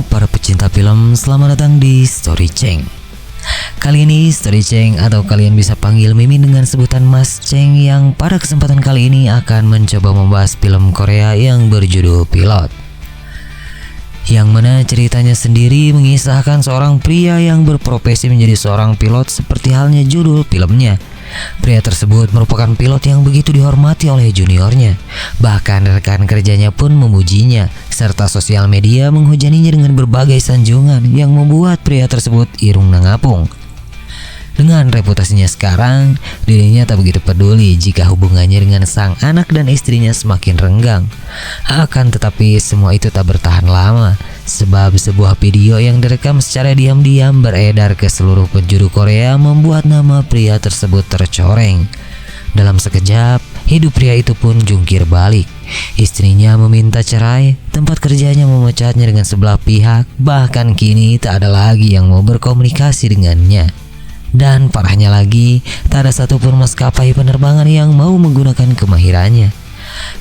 Halo para pecinta film, selamat datang di Story Cheng. Kali ini Story Cheng atau kalian bisa panggil Mimin dengan sebutan Mas Cheng yang pada kesempatan kali ini akan mencoba membahas film Korea yang berjudul Pilot. Yang mana ceritanya sendiri mengisahkan seorang pria yang berprofesi menjadi seorang pilot seperti halnya judul filmnya. Pria tersebut merupakan pilot yang begitu dihormati oleh juniornya. Bahkan rekan kerjanya pun memujinya, serta sosial media menghujaninya dengan berbagai sanjungan yang membuat pria tersebut irung nangapung. Dengan reputasinya sekarang, dirinya tak begitu peduli jika hubungannya dengan sang anak dan istrinya semakin renggang. Akan tetapi semua itu tak bertahan lama, sebab sebuah video yang direkam secara diam-diam beredar ke seluruh penjuru Korea membuat nama pria tersebut tercoreng. Dalam sekejap, hidup pria itu pun jungkir balik. Istrinya meminta cerai, tempat kerjanya memecatnya dengan sebelah pihak, bahkan kini tak ada lagi yang mau berkomunikasi dengannya. Dan parahnya lagi, tak ada satupun maskapai penerbangan yang mau menggunakan kemahirannya.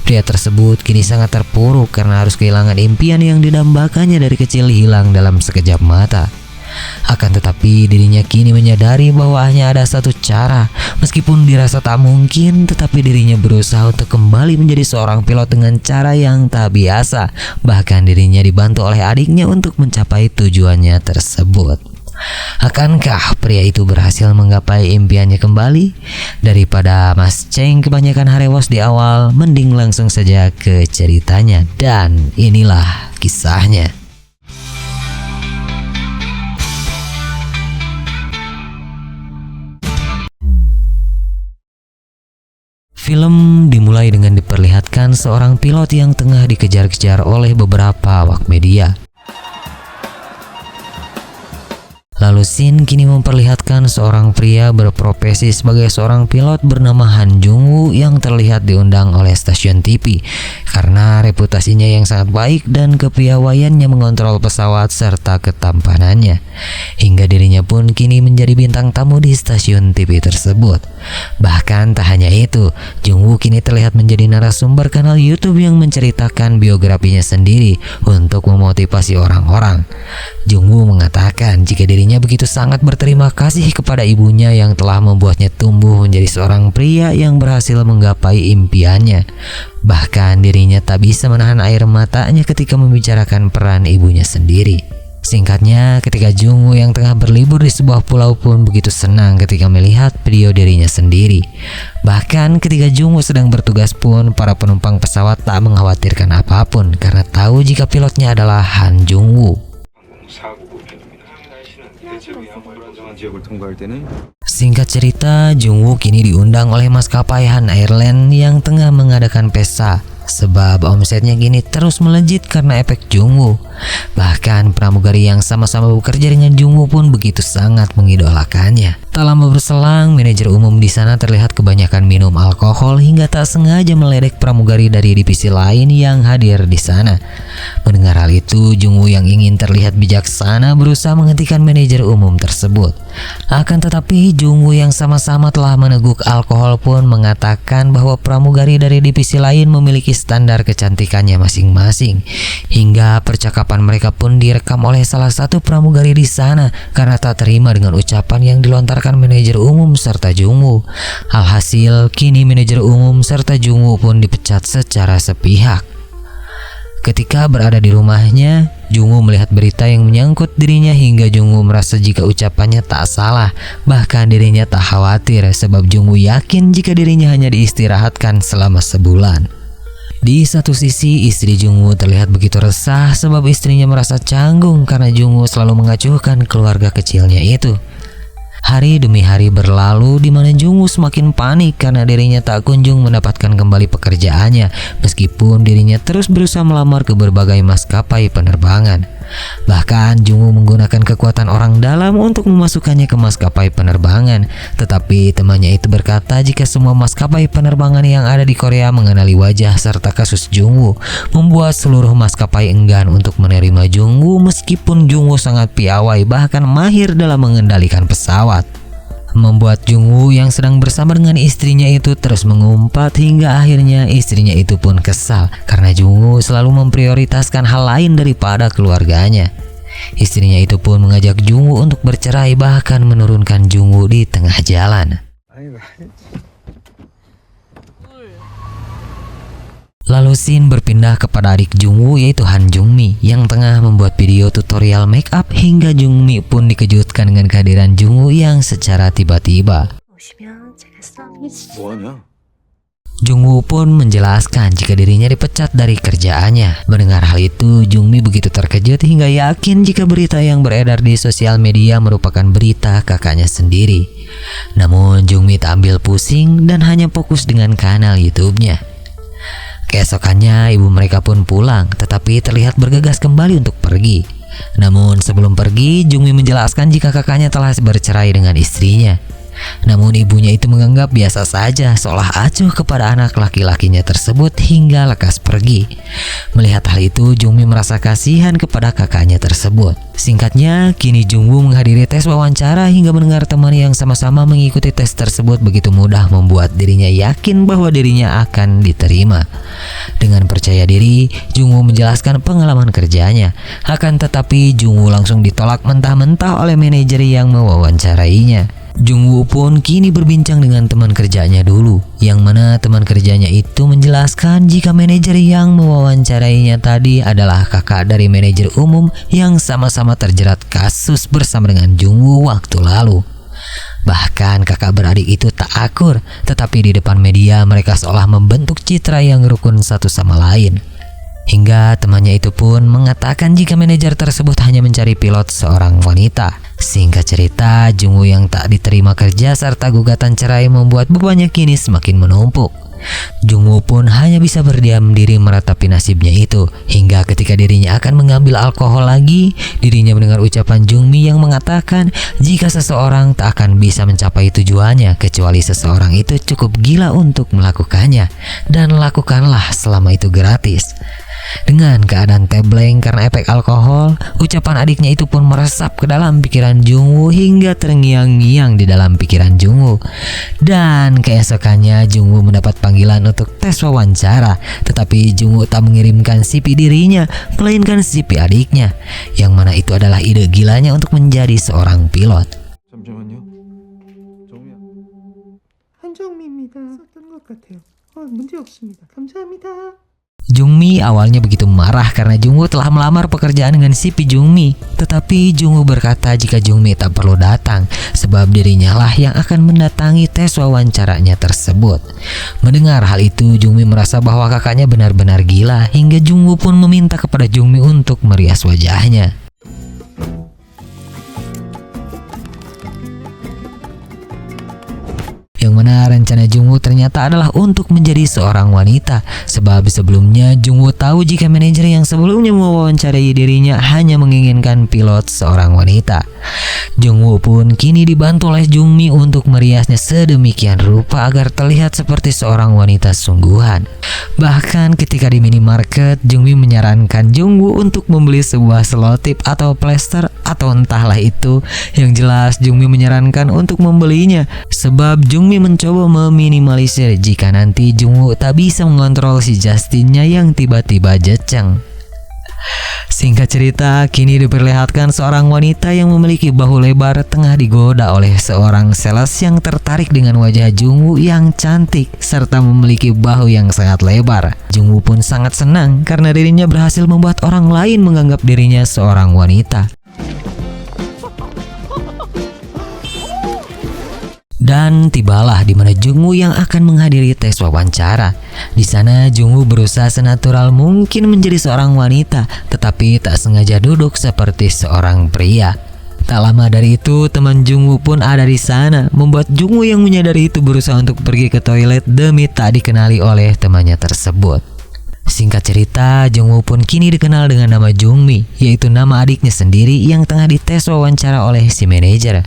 Pria tersebut kini sangat terpuruk karena harus kehilangan impian yang didambakannya dari kecil hilang dalam sekejap mata. Akan tetapi dirinya kini menyadari bahwa hanya ada satu cara. Meskipun dirasa tak mungkin, tetapi dirinya berusaha untuk kembali menjadi seorang pilot dengan cara yang tak biasa. Bahkan dirinya dibantu oleh adiknya untuk mencapai tujuannya tersebut. Akankah pria itu berhasil menggapai impiannya kembali? Daripada Mas Cheng kebanyakan harewos di awal, mending langsung saja ke ceritanya. Dan inilah kisahnya. Film dimulai dengan diperlihatkan seorang pilot yang tengah dikejar-kejar oleh beberapa awak media. Lalu scene kini memperlihatkan seorang pria berprofesi sebagai seorang pilot bernama Han Jung-woo yang terlihat diundang oleh stasiun TV karena reputasinya yang sangat baik dan kepiawaiannya mengontrol pesawat serta ketampanannya. Hingga dirinya pun kini menjadi bintang tamu di stasiun TV tersebut. Bahkan tak hanya itu, Jung-woo kini terlihat menjadi narasumber kanal YouTube yang menceritakan biografinya sendiri untuk memotivasi orang-orang. Jung-woo mengatakan jika dirinya begitu sangat berterima kasih kepada ibunya yang telah membuatnya tumbuh menjadi seorang pria yang berhasil menggapai impiannya. Bahkan dirinya tak bisa menahan air matanya ketika membicarakan peran ibunya sendiri. Singkatnya, ketika Jung-woo yang tengah berlibur di sebuah pulau pun begitu senang ketika melihat video dirinya sendiri. Bahkan ketika Jung-woo sedang bertugas pun, para penumpang pesawat tak mengkhawatirkan apapun karena tahu jika pilotnya adalah Han Jung-woo. Singkat cerita, Jung-woo kini diundang oleh maskapai Han Airlines yang tengah mengadakan pesta, sebab omsetnya kini terus melejit karena efek Jung-woo. Bahkan pramugari yang sama-sama bekerja dengan Jung-woo pun begitu sangat mengidolakannya. Tak lama berselang, manajer umum di sana terlihat kebanyakan minum alkohol hingga tak sengaja meledek pramugari dari divisi lain yang hadir di sana. Mendengar hal itu, Jung-woo yang ingin terlihat bijaksana berusaha menghentikan manajer umum tersebut. Akan tetapi Jung-woo yang sama-sama telah meneguk alkohol pun mengatakan bahwa pramugari dari divisi lain memiliki standar kecantikannya masing-masing. Hingga percakapan mereka pun direkam oleh salah satu pramugari di sana karena tak terima dengan ucapan yang dilontarkan manajer umum serta Jung-woo. Alhasil, kini manajer umum serta Jung-woo pun dipecat secara sepihak. Ketika berada di rumahnya, Jung-woo melihat berita yang menyangkut dirinya hingga Jung-woo merasa jika ucapannya tak salah. Bahkan dirinya tak khawatir sebab Jung-woo yakin jika dirinya hanya diistirahatkan selama sebulan. Di satu sisi, istri Jung-woo terlihat begitu resah sebab istrinya merasa canggung karena Jung-woo selalu mengacuhkan keluarga kecilnya itu. Hari demi hari berlalu di mana Jung-woo semakin panik karena dirinya tak kunjung mendapatkan kembali pekerjaannya meskipun dirinya terus berusaha melamar ke berbagai maskapai penerbangan. Bahkan Jung-woo menggunakan kekuatan orang dalam untuk memasukkannya ke maskapai penerbangan. Tetapi temannya itu berkata jika semua maskapai penerbangan yang ada di Korea mengenali wajah serta kasus Jung-woo, membuat seluruh maskapai enggan untuk menerima Jung-woo meskipun Jung-woo sangat piawai bahkan mahir dalam mengendalikan pesawat. Membuat Jung-woo yang sedang bersama dengan istrinya itu terus mengumpat hingga akhirnya istrinya itu pun kesal karena Jung-woo selalu memprioritaskan hal lain daripada keluarganya. Istrinya itu pun mengajak Jungwoo untuk bercerai, bahkan menurunkan Jungwoo di tengah jalan. Lalu scene berpindah kepada adik Jungwoo yaitu Han Jungmi yang tengah membuat video tutorial make up, hingga Jungmi pun dikejutkan dengan kehadiran Jungwoo yang secara tiba-tiba. Jungwoo pun menjelaskan jika dirinya dipecat dari kerjaannya. Mendengar hal itu, Jungmi begitu terkejut hingga yakin jika berita yang beredar di sosial media merupakan berita kakaknya sendiri. Namun Jungmi tak ambil pusing dan hanya fokus dengan kanal YouTube-nya. Keesokannya ibu mereka pun pulang, tetapi terlihat bergegas kembali untuk pergi. Namun sebelum pergi, Jungmi menjelaskan jika kakaknya telah bercerai dengan istrinya. Namun ibunya itu menganggap biasa saja, seolah acuh kepada anak laki-lakinya tersebut hingga lekas pergi. Melihat hal itu, Jungmi merasa kasihan kepada kakaknya tersebut. Singkatnya, kini Jungwoo menghadiri tes wawancara hingga mendengar teman yang sama-sama mengikuti tes tersebut begitu mudah membuat dirinya yakin bahwa dirinya akan diterima. Dengan percaya diri, Jungwoo menjelaskan pengalaman kerjanya. Akan tetapi Jungwoo langsung ditolak mentah-mentah oleh manajer yang mewawancarainya. Jungwoo pun kini berbincang dengan teman kerjanya dulu, yang mana teman kerjanya itu menjelaskan jika manajer yang mewawancarainya tadi adalah kakak dari manajer umum yang sama-sama terjerat kasus bersama dengan Jungwoo waktu lalu. Bahkan kakak beradik itu tak akur, tetapi di depan media mereka seolah membentuk citra yang rukun satu sama lain. Hingga temannya itu pun mengatakan jika manajer tersebut hanya mencari pilot seorang wanita. Singkat cerita, Jungwoo yang tak diterima kerja serta gugatan cerai membuat bebannya kini semakin menumpuk. Jungwoo pun hanya bisa berdiam diri meratapi nasibnya itu, hingga ketika dirinya akan mengambil alkohol lagi, dirinya mendengar ucapan Jungmi yang mengatakan jika seseorang tak akan bisa mencapai tujuannya kecuali seseorang itu cukup gila untuk melakukannya, dan lakukanlah selama itu gratis. Dengan keadaan tebleng karena efek alkohol, ucapan adiknya itu pun meresap ke dalam pikiran Jungwoo hingga terngiang-ngiang di dalam pikiran Jungwoo. Dan keesokannya Jungwoo mendapat panggilan untuk tes wawancara, tetapi Jungwoo tak mengirimkan CV dirinya, melainkan CV adiknya, yang mana itu adalah ide gilanya untuk menjadi seorang pilot. 잠시만요. 정우야. 한정미입니다. 썼던 것 같아요. 문제 없습니다. 감사합니다. Jungmi awalnya begitu marah karena Jungwoo telah melamar pekerjaan dengan CV Jungmi. Tetapi Jungwoo berkata jika Jungmi tak perlu datang, sebab dirinya lah yang akan mendatangi tes wawancaranya tersebut. Mendengar hal itu, Jungmi merasa bahwa kakaknya benar-benar gila, hingga Jungwoo pun meminta kepada Jungmi untuk merias wajahnya. Yang mana rencana Jungwoo ternyata adalah untuk menjadi seorang wanita, sebab sebelumnya Jungwoo tahu jika manajer yang sebelumnya mewawancarai dirinya hanya menginginkan pilot seorang wanita. Jungwoo pun kini dibantu oleh Jungmi untuk meriasnya sedemikian rupa agar terlihat seperti seorang wanita sungguhan. Bahkan ketika di minimarket, Jungmi menyarankan Jungwoo untuk membeli sebuah selotip atau plester atau entahlah itu. Yang jelas Jungmi menyarankan untuk membelinya, sebab Jungmi mencoba meminimalisir jika nanti Jungwoo tak bisa mengontrol si Justinnya yang tiba-tiba jeceng. Singkat cerita, kini diperlihatkan seorang wanita yang memiliki bahu lebar tengah digoda oleh seorang sales yang tertarik dengan wajah Jungwoo yang cantik serta memiliki bahu yang sangat lebar. Jungwoo pun sangat senang karena dirinya berhasil membuat orang lain menganggap dirinya seorang wanita. Dan tibalah di mana Jungwoo yang akan menghadiri tes wawancara. Di sana Jungwoo berusaha senatural mungkin menjadi seorang wanita, tetapi tak sengaja duduk seperti seorang pria. Tak lama dari itu, teman Jungwoo pun ada di sana, membuat Jungwoo yang menyadari itu berusaha untuk pergi ke toilet demi tak dikenali oleh temannya tersebut. Singkat cerita, Jungwoo pun kini dikenal dengan nama Jungmi, yaitu nama adiknya sendiri yang tengah dites wawancara oleh si manajer.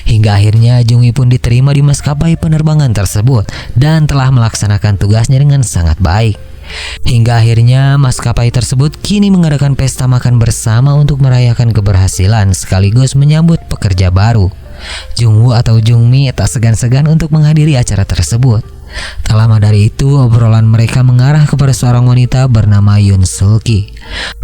Hingga akhirnya Jungmi pun diterima di maskapai penerbangan tersebut dan telah melaksanakan tugasnya dengan sangat baik. Hingga akhirnya maskapai tersebut kini mengadakan pesta makan bersama untuk merayakan keberhasilan sekaligus menyambut pekerja baru. Jungwoo atau Jungmi tak segan-segan untuk menghadiri acara tersebut. Tak lama dari itu, obrolan mereka mengarah kepada seorang wanita bernama Yoon Sulki,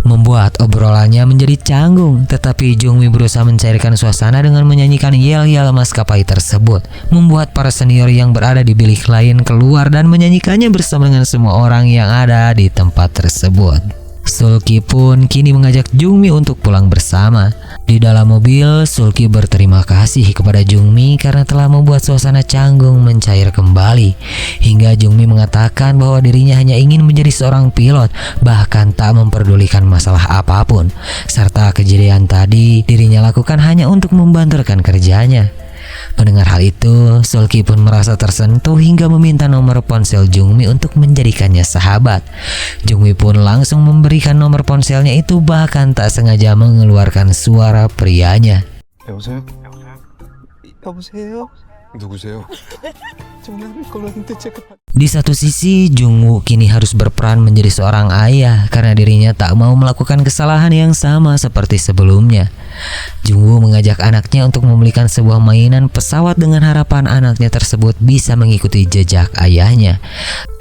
membuat obrolannya menjadi canggung. Tetapi Jungmi berusaha mencairkan suasana dengan menyanyikan yel-yel maskapai tersebut, membuat para senior yang berada di bilik lain keluar dan menyanyikannya bersama dengan semua orang yang ada di tempat tersebut. Sulki pun kini mengajak Jungmi untuk pulang bersama. Di dalam mobil, Sulki berterima kasih kepada Jungmi karena telah membuat suasana canggung mencair kembali. Hingga Jungmi mengatakan bahwa dirinya hanya ingin menjadi seorang pilot, bahkan tak memperdulikan masalah apapun. Serta kejadian tadi dirinya lakukan hanya untuk membantu rekan kerjanya. Mendengar hal itu, Sulki pun merasa tersentuh hingga meminta nomor ponsel Jungmi untuk menjadikannya sahabat. Jungmi pun langsung memberikan nomor ponselnya itu, bahkan tak sengaja mengeluarkan suara prianya. 여보세요? 여보세요? 누구세요? 전화를 걸었는데 제가 Di satu sisi, Jungwoo kini harus berperan menjadi seorang ayah karena dirinya tak mau melakukan kesalahan yang sama seperti sebelumnya. Jungwoo mengajak anaknya untuk membelikan sebuah mainan pesawat dengan harapan anaknya tersebut bisa mengikuti jejak ayahnya.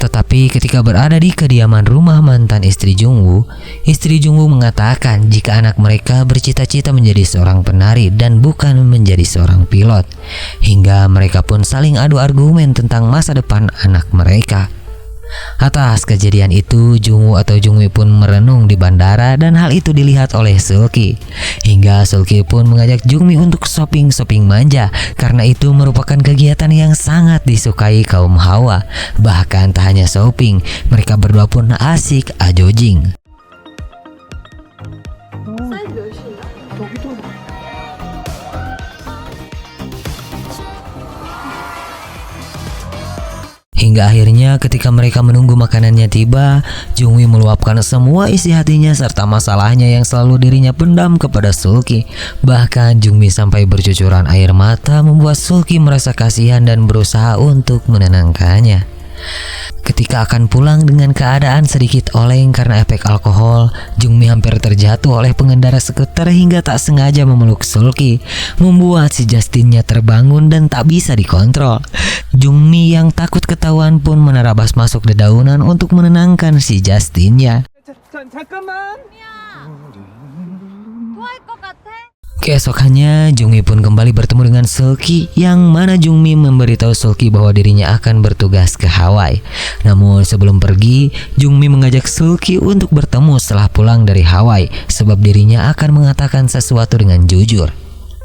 Tetapi ketika berada di kediaman rumah mantan istri Jungwoo mengatakan jika anak mereka bercita-cita menjadi seorang penari dan bukan menjadi seorang pilot. Hingga mereka pun saling adu argumen tentang masa depan anak mereka. Atas kejadian itu, Jungwoo atau Jungmi pun merenung di bandara dan hal itu dilihat oleh Sulki. Hingga Sulki pun mengajak Jungmi untuk shopping manja karena itu merupakan kegiatan yang sangat disukai kaum Hawa. Bahkan tak hanya shopping, mereka berdua pun asik ajojing. 사이즈 몇이냐? 여기도 Hingga akhirnya ketika mereka menunggu makanannya tiba, Jungmi meluapkan semua isi hatinya serta masalahnya yang selalu dirinya pendam kepada Sulki. Bahkan Jungmi sampai bercucuran air mata, membuat Sulki merasa kasihan dan berusaha untuk menenangkannya. Ketika akan pulang dengan keadaan sedikit oleng karena efek alkohol, Jungmi hampir terjatuh oleh pengendara skuter hingga tak sengaja memeluk Sulki, membuat si Justinnya terbangun dan tak bisa dikontrol. Jungmi yang takut ketahuan pun menerabas masuk dedaunan untuk menenangkan si Justinnya. 잠깐만. 토할 것 같아? Keesokannya, Jungmi pun kembali bertemu dengan Sulki, yang mana Jungmi memberitahu Sulki bahwa dirinya akan bertugas ke Hawaii. Namun sebelum pergi, Jungmi mengajak Sulki untuk bertemu setelah pulang dari Hawaii, sebab dirinya akan mengatakan sesuatu dengan jujur.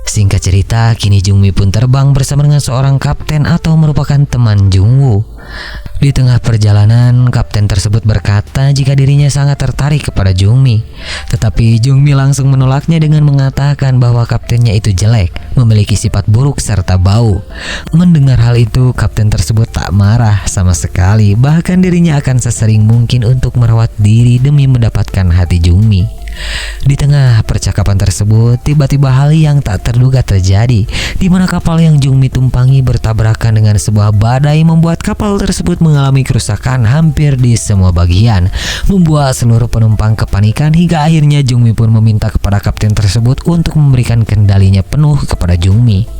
Singkat cerita, kini Jungmi pun terbang bersama dengan seorang kapten atau merupakan teman Jungwoo. Di tengah perjalanan, kapten tersebut berkata jika dirinya sangat tertarik kepada Jungmi. Tetapi Jungmi langsung menolaknya dengan mengatakan bahwa kaptennya itu jelek, memiliki sifat buruk serta bau. Mendengar hal itu, kapten tersebut tak marah sama sekali, bahkan dirinya akan sesering mungkin untuk merawat diri demi mendapatkan hati Jungmi. Di tengah percakapan tersebut, tiba-tiba hal yang tak terduga terjadi, di mana kapal yang Jungmi tumpangi bertabrakan dengan sebuah badai, membuat kapal tersebut mengalami kerusakan hampir di semua bagian, membuat seluruh penumpang kepanikan hingga akhirnya Jungmi pun meminta kepada kapten tersebut untuk memberikan kendalinya penuh kepada Jungmi.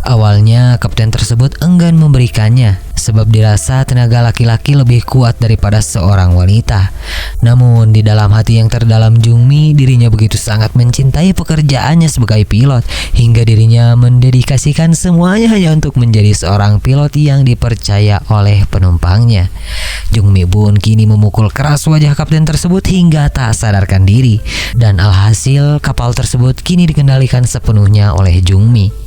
Awalnya kapten tersebut enggan memberikannya sebab dirasa tenaga laki-laki lebih kuat daripada seorang wanita. Namun di dalam hati yang terdalam Jungmi, dirinya begitu sangat mencintai pekerjaannya sebagai pilot hingga dirinya mendedikasikan semuanya hanya untuk menjadi seorang pilot yang dipercaya oleh penumpangnya. Jungmi pun kini memukul keras wajah kapten tersebut hingga tak sadarkan diri, dan alhasil kapal tersebut kini dikendalikan sepenuhnya oleh Jungmi.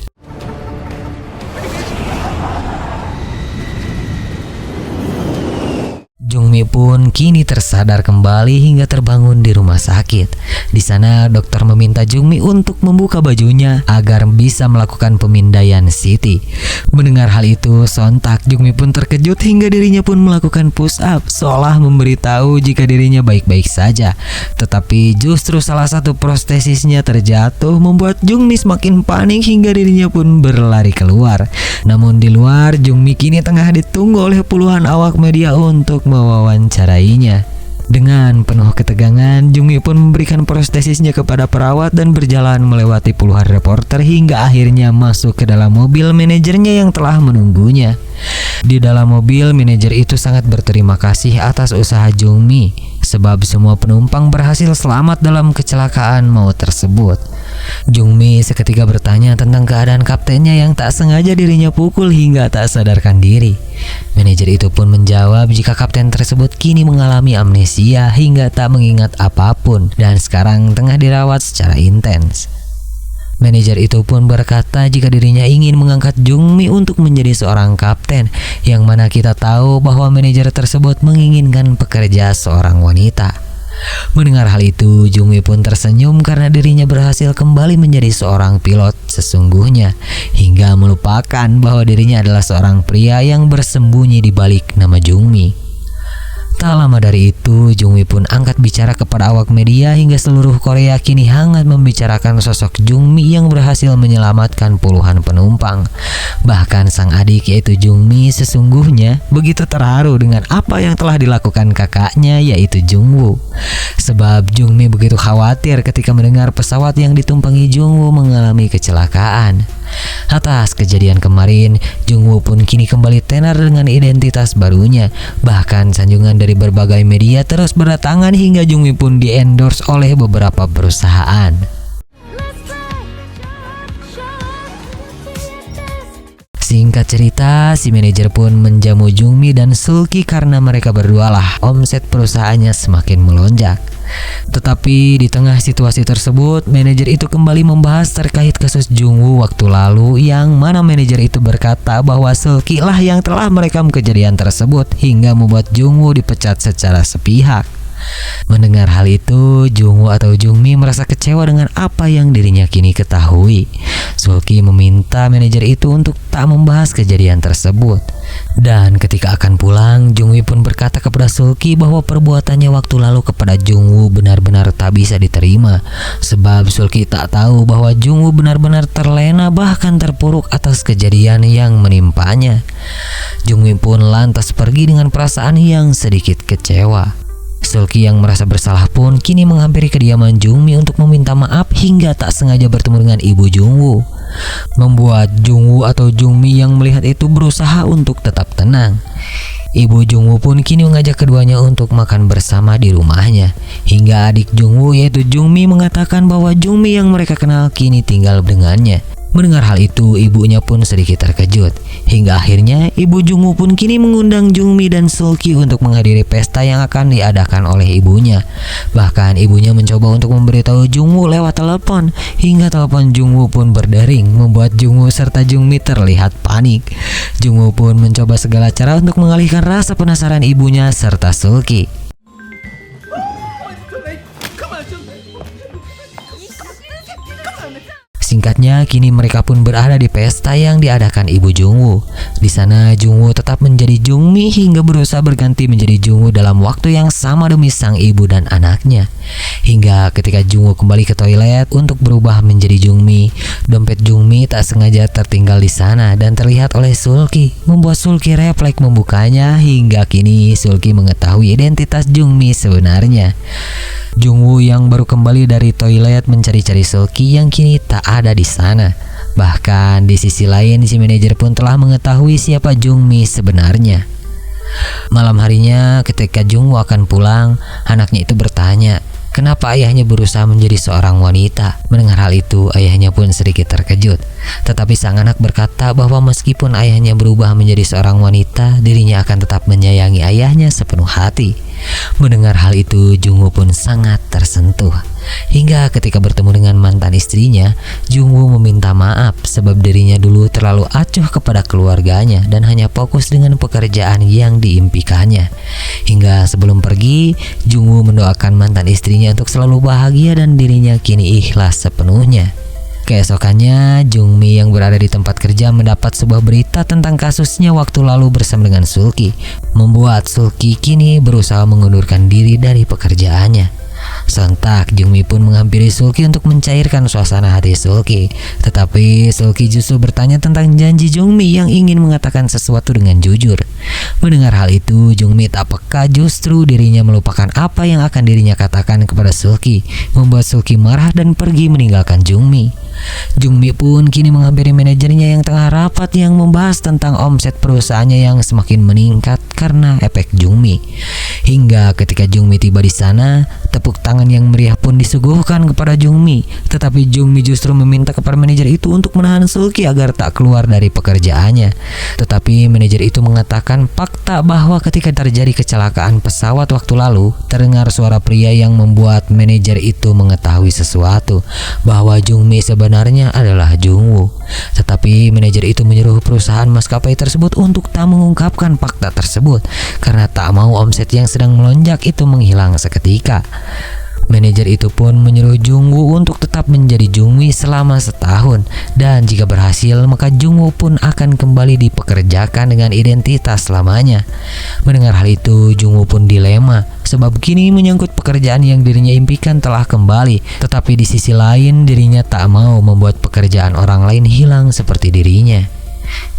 Jungmi pun kini tersadar kembali hingga terbangun di rumah sakit. Di sana dokter meminta Jungmi untuk membuka bajunya agar bisa melakukan pemindaian Siti. Mendengar hal itu, sontak Jungmi pun terkejut hingga dirinya pun melakukan push up seolah memberitahu jika dirinya baik-baik saja. Tetapi justru salah satu prostesisnya terjatuh, membuat Jungmi semakin panik hingga dirinya pun berlari keluar. Namun di luar, Jungmi kini tengah ditunggu oleh puluhan awak media untuk mewawancarainya. Dengan penuh ketegangan, Jungmi pun memberikan prostesisnya kepada perawat dan berjalan melewati puluhan reporter hingga akhirnya masuk ke dalam mobil manajernya yang telah menunggunya. Di dalam mobil, manajer itu sangat berterima kasih atas usaha Jungmi sebab semua penumpang berhasil selamat dalam kecelakaan maut tersebut. Jungmi seketika bertanya tentang keadaan kaptennya yang tak sengaja dirinya pukul hingga tak sadarkan diri. Manajer itu pun menjawab jika kapten tersebut kini mengalami amnesia hingga tak mengingat apapun dan sekarang tengah dirawat secara intens. Manajer itu pun berkata jika dirinya ingin mengangkat Jungmi untuk menjadi seorang kapten, yang mana kita tahu bahwa manajer tersebut menginginkan pekerja seorang wanita. Mendengar hal itu, Jungmi pun tersenyum karena dirinya berhasil kembali menjadi seorang pilot sesungguhnya, hingga melupakan bahwa dirinya adalah seorang pria yang bersembunyi di balik nama Jungmi. Tak lama dari itu, Jungmi pun angkat bicara kepada awak media hingga seluruh Korea kini hangat membicarakan sosok Jungmi yang berhasil menyelamatkan puluhan penumpang. Bahkan sang adik yaitu Jungmi sesungguhnya begitu terharu dengan apa yang telah dilakukan kakaknya yaitu Jungwoo. Sebab Jungmi begitu khawatir ketika mendengar pesawat yang ditumpangi Jungwoo mengalami kecelakaan. Atas kejadian kemarin, Jungwoo pun kini kembali tenar dengan identitas barunya. Bahkan sanjungan dari berbagai media terus berdatangan hingga Jungmi pun di-endorse oleh beberapa perusahaan. Singkat cerita, si manajer pun menjamu Jungmi dan Sulki karena mereka berdua lah omset perusahaannya semakin melonjak. Tetapi di tengah situasi tersebut, manajer itu kembali membahas terkait kasus Jungwoo waktu lalu, yang mana manajer itu berkata bahwa Sulki lah yang telah merekam kejadian tersebut hingga membuat Jungwoo dipecat secara sepihak. Mendengar hal itu, Jungwoo atau Jungmi merasa kecewa dengan apa yang dirinya kini ketahui. Sulki meminta manajer itu untuk tak membahas kejadian tersebut. Dan ketika akan pulang, Jungmi pun berkata kepada Sulki bahwa perbuatannya waktu lalu kepada Jungwoo benar-benar tak bisa diterima. Sebab Sulki tak tahu bahwa Jungwoo benar-benar terlena bahkan terpuruk atas kejadian yang menimpanya. Jungmi pun lantas pergi dengan perasaan yang sedikit kecewa. Sulki yang merasa bersalah pun kini menghampiri kediaman Jungmi untuk meminta maaf hingga tak sengaja bertemu dengan ibu Jungwoo. Membuat Jungwoo atau Jungmi yang melihat itu berusaha untuk tetap tenang. Ibu Jungwoo pun kini mengajak keduanya untuk makan bersama di rumahnya. Hingga adik Jungwoo yaitu Jungmi mengatakan bahwa Jungmi yang mereka kenal kini tinggal dengannya. Mendengar hal itu, ibunya pun sedikit terkejut. Hingga akhirnya ibu Jungwoo pun kini mengundang Jungmi dan Sulki untuk menghadiri pesta yang akan diadakan oleh ibunya. Bahkan ibunya mencoba untuk memberitahu Jungwoo lewat telepon, hingga telepon Jungwoo pun berdering, membuat Jungwoo serta Jungmi terlihat panik. Jungwoo pun mencoba segala cara untuk mengalihkan rasa penasaran ibunya serta Sulki. Singkatnya, kini mereka pun berada di pesta yang diadakan ibu Jungwoo. Di sana, Jungwoo tetap menjadi Jungmi hingga berusaha berganti menjadi Jungwoo dalam waktu yang sama demi sang ibu dan anaknya. Hingga ketika Jungwoo kembali ke toilet untuk berubah menjadi Jungmi, dompet Jungmi tak sengaja tertinggal di sana dan terlihat oleh Sulki, membuat Sulki refleks membukanya. Hingga kini Sulki mengetahui identitas Jungmi sebenarnya. Jungwoo yang baru kembali dari toilet mencari-cari Sulki yang kini tak ada di sana. Bahkan di sisi lain, si manajer pun telah mengetahui siapa Jungmi sebenarnya. Malam harinya ketika Jungwoo akan pulang, anaknya itu bertanya kenapa ayahnya berusaha menjadi seorang wanita. Mendengar hal itu, ayahnya pun sedikit terkejut. Tetapi sang anak berkata bahwa meskipun ayahnya berubah menjadi seorang wanita, dirinya akan tetap menyayangi ayahnya sepenuh hati. Mendengar hal itu, Jungwoo pun sangat tersentuh. Hingga ketika bertemu dengan mantan istrinya, Jungwoo meminta maaf sebab dirinya dulu terlalu acuh kepada keluarganya dan hanya fokus dengan pekerjaan yang diimpikannya. Hingga sebelum pergi, Jungwoo mendoakan mantan istrinya untuk selalu bahagia dan dirinya kini ikhlas sepenuhnya. Keesokannya, Jungmi yang berada di tempat kerja mendapat sebuah berita tentang kasusnya waktu lalu bersama dengan Sulki, membuat Sulki kini berusaha mengundurkan diri dari pekerjaannya. Sontak, Jungmi pun menghampiri Sulki untuk mencairkan suasana hati Sulki. Tetapi Sulki justru bertanya tentang janji Jungmi yang ingin mengatakan sesuatu dengan jujur. Mendengar hal itu, Jungmi tak peka, justru dirinya melupakan apa yang akan dirinya katakan kepada Sulki, membuat Sulki marah dan pergi meninggalkan Jungmi. Jungmi pun kini menghampiri manajernya yang tengah rapat yang membahas tentang omset perusahaannya yang semakin meningkat karena efek Jungmi. Hingga ketika Jungmi tiba di sana, tepuk tangan yang meriah pun disuguhkan kepada Jungmi. Tetapi Jungmi justru meminta kepada manajer itu untuk menahan Sulki agar tak keluar dari pekerjaannya. Tetapi manajer itu mengatakan fakta bahwa ketika terjadi kecelakaan pesawat waktu lalu, terdengar suara pria yang membuat manajer itu mengetahui sesuatu, bahwa Jungmi sebenarnya adalah Jungwoo. Tetapi manajer itu menyuruh perusahaan maskapai tersebut untuk tak mengungkapkan fakta tersebut karena tak mau omset yang sedang melonjak itu menghilang seketika. Manajer itu pun menyuruh Jungwoo untuk tetap menjadi Jungmi selama setahun, dan jika berhasil maka Jungwoo pun akan kembali dipekerjakan dengan identitas lamanya. Mendengar hal itu, Jungwoo pun dilema sebab kini menyangkut pekerjaan yang dirinya impikan telah kembali, tetapi di sisi lain dirinya tak mau membuat pekerjaan orang lain hilang seperti dirinya.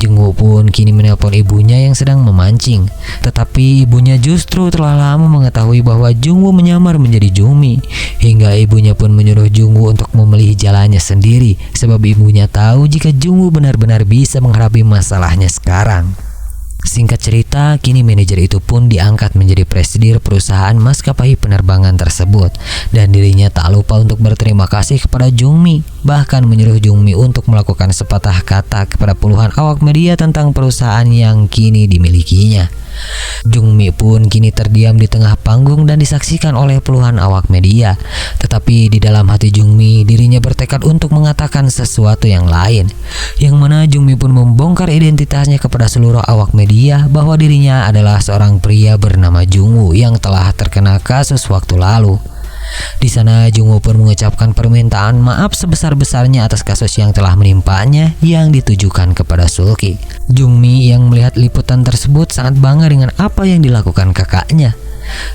Jungwoo pun kini menelpon ibunya yang sedang memancing, tetapi ibunya justru telah lama mengetahui bahwa Jungwoo menyamar menjadi Jungmi, hingga ibunya pun menyuruh Jungwoo untuk memilih jalannya sendiri sebab ibunya tahu jika Jungwoo benar-benar bisa menghadapi masalahnya sekarang. Singkat cerita, kini manajer itu pun diangkat menjadi presidir perusahaan maskapai penerbangan tersebut, dan dirinya tak lupa untuk berterima kasih kepada Jungmi, bahkan menyuruh Jungmi untuk melakukan sepatah kata kepada puluhan awak media tentang perusahaan yang kini dimilikinya. Jungmi pun kini terdiam di tengah panggung dan disaksikan oleh puluhan awak media. Tetapi di dalam hati Jungmi, dirinya bertekad untuk mengatakan sesuatu yang lain, yang mana Jungmi pun membongkar identitasnya kepada seluruh awak media bahwa dirinya adalah seorang pria bernama Jungwoo yang telah terkena kasus waktu lalu. Di sana Jungwoo pun mengucapkan permintaan maaf sebesar-besarnya atas kasus yang telah menimpanya yang ditujukan kepada Sulki. Jungmi yang melihat liputan tersebut sangat bangga dengan apa yang dilakukan kakaknya.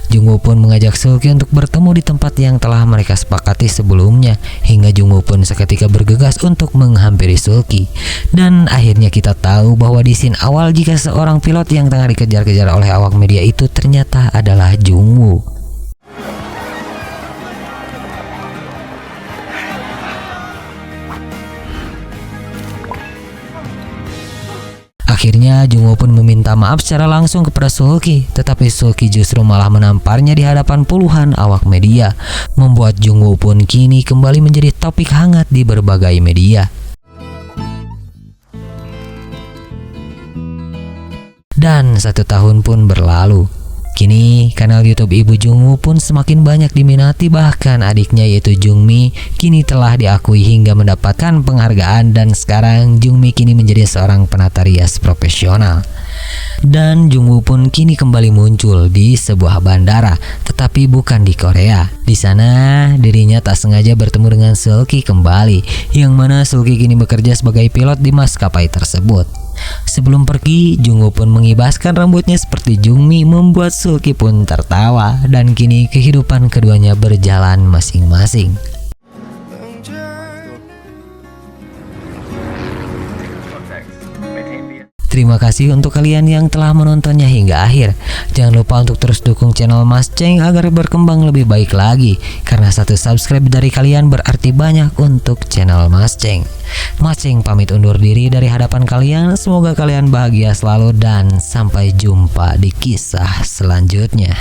Jungwoo pun mengajak Sulki untuk bertemu di tempat yang telah mereka sepakati sebelumnya, hingga Jungwoo pun seketika bergegas untuk menghampiri Sulki. Dan akhirnya kita tahu bahwa di scene awal jika seorang pilot yang tengah dikejar-kejar oleh awak media itu ternyata adalah Jungwoo. Akhirnya Jungwoo pun meminta maaf secara langsung kepada Sulki, tetapi Sulki justru malah menamparnya di hadapan puluhan awak media, membuat Jungwoo pun kini kembali menjadi topik hangat di berbagai media. Dan 1 tahun pun berlalu. Kini kanal YouTube ibu Jungwoo pun semakin banyak diminati, bahkan adiknya yaitu Jungmi kini telah diakui hingga mendapatkan penghargaan, dan sekarang Jungmi kini menjadi seorang penata rias profesional. Dan Jungwoo pun kini kembali muncul di sebuah bandara, tetapi bukan di Korea. Di sana dirinya tak sengaja bertemu dengan Sulki kembali, yang mana Sulki kini bekerja sebagai pilot di maskapai tersebut. Sebelum pergi, Jungwoo pun mengibaskan rambutnya seperti Jungmi, membuat Sulki pun tertawa, dan kini kehidupan keduanya berjalan masing-masing. Terima kasih untuk kalian yang telah menontonnya hingga akhir. Jangan lupa untuk terus dukung channel Mas Ceng agar berkembang lebih baik lagi, karena 1 subscribe dari kalian berarti banyak untuk channel Mas Ceng. Mas Ceng pamit undur diri dari hadapan kalian. Semoga kalian bahagia selalu dan sampai jumpa di kisah selanjutnya.